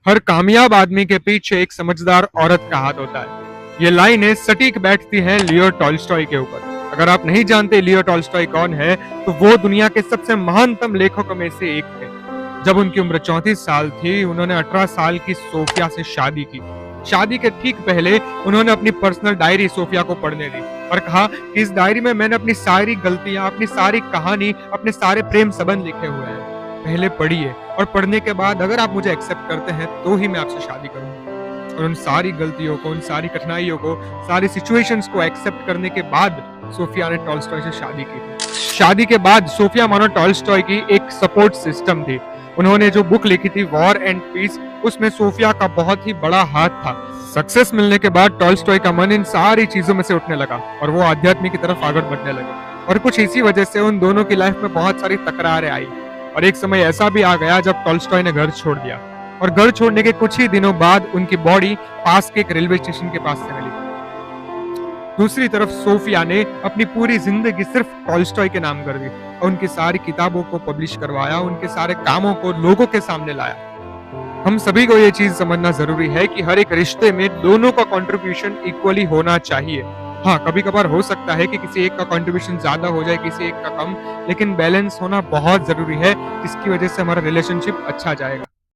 हर कामयाब आदमी के पीछे एक समझदार औरत का हाथ होता है। ये लाइनें सटीक बैठती हैं लियो टॉल्स्टॉय के ऊपर। अगर आप नहीं जानते लियो टॉल्स्टॉय कौन है, तो वो दुनिया के सबसे महानतम लेखकों में से एक थे। जब उनकी उम्र 34 साल थी, उन्होंने 18 साल की सोफिया से शादी की। शादी के ठीक पहले उन्होंने अपनी पर्सनल डायरी सोफिया को पढ़ने दी और कहा कि इस डायरी में मैंने अपनी सारी गलतियां, अपनी सारी कहानी, अपने सारे प्रेम संबंध लिखे हुए हैं। पहले पढ़िए और पढ़ने के बाद अगर आप मुझे एक्सेप्ट करते हैं तो ही मैं आपसे शादी करूंगा। और उन सारी गलतियों को, उन सारी कठिनाइयों को, सारी सिचुएशंस को एक्सेप्ट करने के बाद सोफिया ने टॉल्स्टॉय से शादी की थी। शादी के बाद सोफिया मानो टॉल्स्टॉय की एक सपोर्ट सिस्टम थी। उन्होंने जो बुक लिखी थी वॉर एंड पीस, उसमें सोफिया का बहुत ही बड़ा हाथ था। सक्सेस मिलने के बाद टॉल्स्टॉय का मन इन सारी चीजों में से उठने लगा और वो आध्यात्म की तरफ आगे बढ़ने लगे। और कुछ इसी वजह से उन दोनों की लाइफ में बहुत सारी तकरारें आई और एक समय ऐसा भी आ गया जब टॉल्स्टॉय ने घर छोड़ दिया। और घर छोड़ने के कुछ ही दिनों बाद उनकी बॉडी पास के एक रेलवे स्टेशन के पास से मिली। दूसरी तरफ सोफिया ने अपनी पूरी जिंदगी सिर्फ टॉल्स्टॉय के नाम कर दी और उनकी सारी किताबों को पब्लिश करवाया, उनके सारे कामों को लोगों के सामने लाया। हम सभी को ये चीज समझना जरूरी है कि हर एक रिश्ते में दोनों का कंट्रीब्यूशन इक्वली होना चाहिए। हाँ, कभी कभार हो सकता है कि किसी एक का कंट्रीब्यूशन ज्यादा हो जाए, किसी एक का कम, लेकिन बैलेंस होना बहुत जरूरी है, जिसकी वजह से हमारा रिलेशनशिप अच्छा जाएगा।